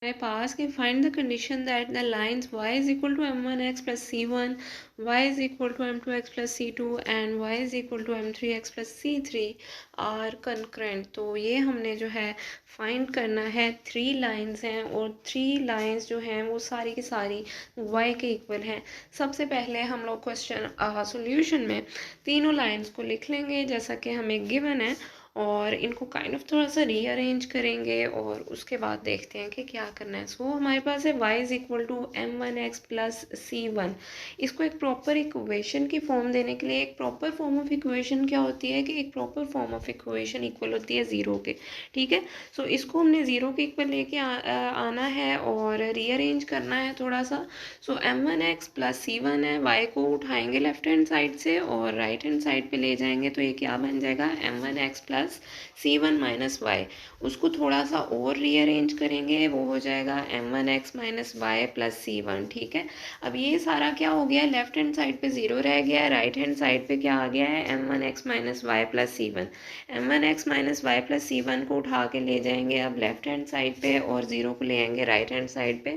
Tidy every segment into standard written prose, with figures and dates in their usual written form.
हमारे पास कि find the condition that the lines y is equal to m1x plus c1, y is equal to m2x plus c2 and y is equal to m3x plus c3 are concurrent. तो ये हमने जो है find करना है। 3 lines हैं और 3 lines जो हैं वो सारी की सारी y के इक्वल हैं। सबसे पहले हम लोग क्वेश्चन सॉल्यूशन में तीनों लाइंस को लिख लेंगे जैसा कि हमें गिवन है, और इनको काइंड ऑफ थोड़ा सा रीअरेंज करेंगे और उसके बाद देखते हैं कि क्या करना है। सो हमारे पास है y is equal to m1x plus c1। इसको एक प्रॉपर इक्वेशन की फॉर्म देने के लिए, एक प्रॉपर फॉर्म ऑफ इक्वेशन क्या होती है कि एक proper form of equation equal होती है ज़ीरो के, ठीक है। सो इसको हमने ज़ीरो के इक्वल लेके आना है और रीअरेंज करना है थोड़ा सा। सो m1x प्लस c1 है, y को उठाएंगे लेफ्ट हैंड साइड से और राइट हैंड साइड पे ले जाएंगे, तो ये क्या बन जाएगा m1x plus c1 minus Y. उसको थोड़ा सा और रीअरेंज करेंगे, वो हो जाएगा m1x minus y plus c1, ठीक है। अब ये सारा क्या हो गया, लेफ्ट हैंड साइड पे ज़ीरो रह गया है, राइट हैंड साइड पे क्या आ गया है m1x minus y plus c1। m1x minus y plus c1 को उठा के ले जाएंगे अब लेफ्ट हैंड साइड पे और ज़ीरो को ले आएंगे राइट हैंड साइड पे,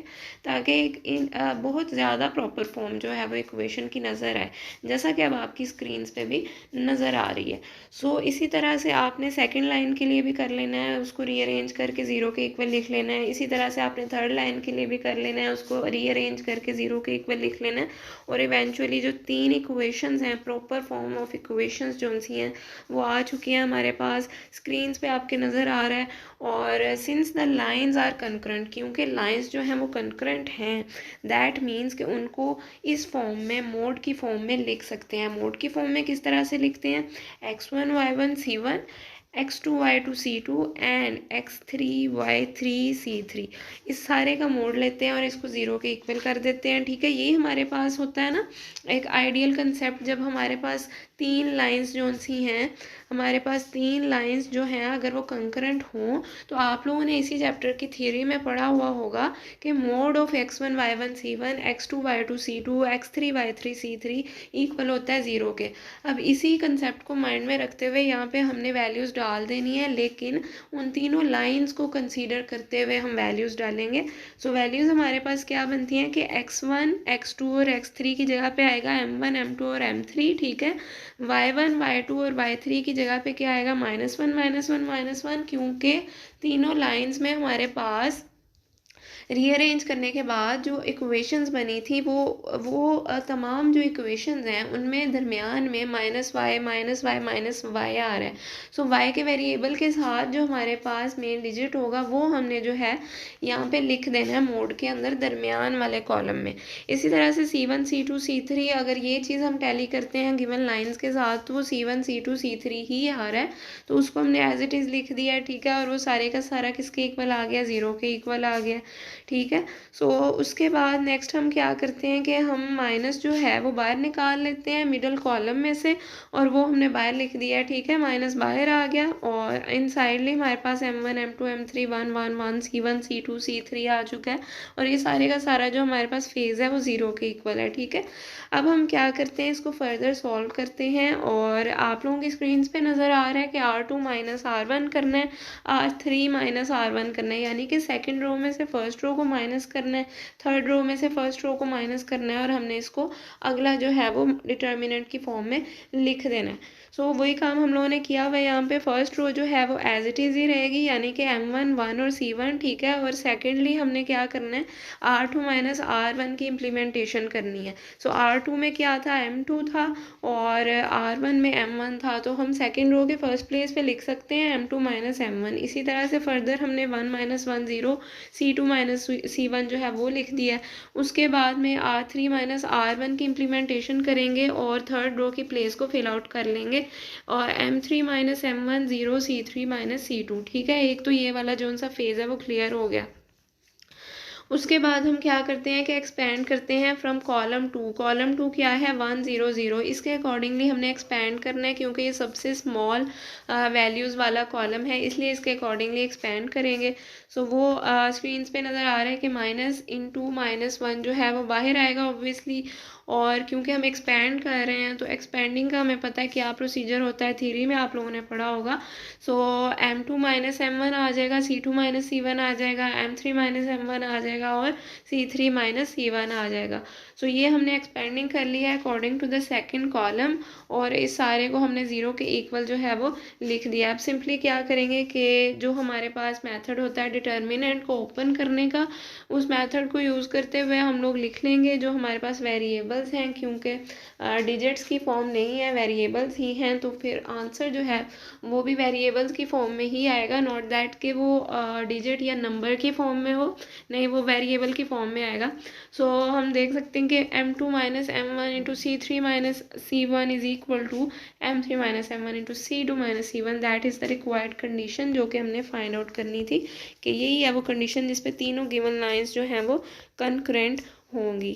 ताकि एक बहुत ज़्यादा प्रॉपर फॉर्म जो है वो इक्वेशन की नज़र आए, जैसा कि अब आपकी स्क्रीन पे भी नज़र आ रही है। सो इसी तरह से आपने सेकंड लाइन के लिए भी कर लेना है, उसको रीअरेंज करके ज़ीरो के इक्वल लिख लेना है। इसी तरह से आपने थर्ड लाइन के लिए भी कर लेना है, उसको रीअरेंज करके ज़ीरो के इक्वल लिख लेना है। और इवेंचुअली जो 3 इक्वेशंस हैं, प्रॉपर फॉर्म ऑफ इक्वेशंस जो सी हैं वो आ चुकी हैं हमारे पास, स्क्रीन पे आपके नज़र आ रहा है। और since the lines are concurrent, क्योंकि लाइंस जो हैं वो कंकरेंट हैं, दैट मीन्स कि उनको इस फॉर्म में, मोड की फॉर्म में लिख सकते हैं। मोड की फॉर्म में किस तरह से लिखते हैं, x1 y1 c1, x2 y2 c2 and x3 y3 c3। इस सारे का मोड लेते हैं और इसको ज़ीरो के इक्वल कर देते हैं, ठीक है। यही हमारे पास होता है ना एक आइडियल कंसेप्ट, जब हमारे पास 3 लाइंस जो सी हैं, हमारे पास 3 लाइंस जो हैं अगर वो कंकरेंट हों, तो आप लोगों ने इसी चैप्टर की थ्योरी में पढ़ा हुआ होगा कि mode of x1 y1 c1, x2 y2 c2, x3 y3 c3 equal होता है ज़ीरो के। अब इसी कंसेप्ट को माइंड में रखते हुए यहाँ पे हमने वैल्यूज़ डाल देनी है, लेकिन उन तीनों लाइंस को कंसीडर करते हुए हम वैल्यूज़ डालेंगे। सो वैल्यूज़ हमारे पास क्या बनती हैं कि x1 x2 और x3 की जगह पे आएगा m1 m2 और m3, ठीक है। y1 y2 और y3 की जगह पे क्या आएगा -1 -1 -1, क्योंकि तीनों लाइंस में हमारे पास रीअरेंज करने के बाद जो इक्वेशंस बनी थी वो तमाम जो इक्वेशंस हैं उनमें दरमियान में -y -y आ रहा है। सो y के वेरिएबल के साथ जो हमारे पास मेन डिजिट होगा वो हमने जो है यहाँ पे लिख देना है मोड के अंदर दरमियान वाले कॉलम में। इसी तरह से c1 c2 c3, अगर ये चीज़ हम टैली करते हैं गिवन लाइंस के साथ, तो वो c1 c2 c3 ही आ रहा है, तो उसको हमने एज इट इज़ लिख दिया, ठीक है। और वो सारे का सारा किसके इक्वल आ गया, ज़ीरो के इक्वल आ गया, ठीक है। सो उसके बाद नेक्स्ट हम क्या करते हैं कि हम माइनस जो है वो बाहर निकाल लेते हैं मिडल कॉलम में से, और वो हमने बाहर लिख दिया, ठीक है। माइनस बाहर आ गया और इन साइडली हमारे पास m1 m2 m3 1 1 1 c1 c2 c3 आ चुका है, और ये सारे का सारा जो हमारे पास फेज़ है वो ज़ीरो के इक्वल है, ठीक है। अब हम क्या करते हैं, इसको फर्दर सॉल्व करते हैं, और आप लोगों की स्क्रीन पे नज़र आ रहा है कि r2 माइनस r1 करना है, r3 माइनस r1 करना है, यानी कि सेकेंड रो में से फर्स्ट रो को माइनस करना है, थर्ड रो में से फर्स्ट रो को माइनस करना है, और हमने इसको अगला जो है वो डिटर्मिनेंट की फॉर्म में लिख देना है। सो वही काम हम लोगों ने किया हुआ है। यहाँ पे फर्स्ट रो जो है वो एज इट इज़ ही रहेगी, यानी कि m1 1 और c1, ठीक है। और सेकेंडली हमने क्या करना है, r2 माइनस r1 की इम्प्लीमेंटेशन करनी है। सो r2 में क्या था, m2 था, और r1 में m1 था, तो हम सेकेंड रो के फर्स्ट प्लेस पे लिख सकते हैं m2 माइनस m1। इसी तरह से फर्दर हमने 1 माइनस 1 0, c2 माइनस c1 जो है वो लिख दिया है। उसके बाद में r3 माइनस r1 की इम्प्लीमेंटेशन करेंगे और थर्ड रो की प्लेस को फिल आउट कर लेंगे, और m3 minus m1 0 c3 minus c2, ठीक है। एक तो ये वाला जो सा फेज़ है वो क्लियर हो गया। उसके बाद हम क्या करते हैं कि एक्सपेंड करते हैं from column to. Column to क्या है, 1 0 0, इसके अकॉर्डिंगली हमने एक्सपेंड करना है, क्योंकि ये सबसे स्मॉल वैल्यूज़ वाला कॉलम है, इसलिए इसके अकॉर्डिंगली एक्सपेंड करेंगे। सो वो स्क्रीन पे नज़र आ रहा है कि -(-1) जो है वो बाहर आएगा ऑब्वियसली, और क्योंकि हम एक्सपेंड कर रहे हैं तो एक्सपेंडिंग का हमें पता है क्या प्रोसीजर होता है, थ्योरी में आप लोगों ने पढ़ा होगा। सो m2 माइनस m1 आ जाएगा, c2 माइनस c1 आ जाएगा, m3 माइनस m1 आ जाएगा और c3 माइनस c1 आ जाएगा। सो ये हमने एक्सपेंडिंग कर लिया है according to the second column, और इस सारे को हमने ज़ीरो के इक्वल जो है वो लिख दिया। अब सिंपली क्या करेंगे कि जो हमारे पास मेथड होता है डिटर्मिनेंट को ओपन करने का, उस मेथड को यूज़ करते हुए हम लोग लिख लेंगे जो हमारे पास वेरिएबल्स हैं, क्योंकि डिजिट्स की फॉर्म नहीं है, वेरिएबल्स ही हैं, तो फिर आंसर जो है वो भी वेरिएबल्स की फॉर्म में ही आएगा, नॉट दैट कि वो डिजिट या नंबर की फॉर्म में हो, नहीं, वो वेरिएबल की फॉर्म में आएगा। सो हम देख सकते हैं कि m2 minus m1 into c3 minus c1 is equal to m3 minus m1 into c2 minus c1। That is the required condition जो कि हमने फाइंड आउट करनी थी, कि यही है वो कंडीशन जिस पे तीनों गिवन लाइंस जो हैं वो कंकरेंट होंगी।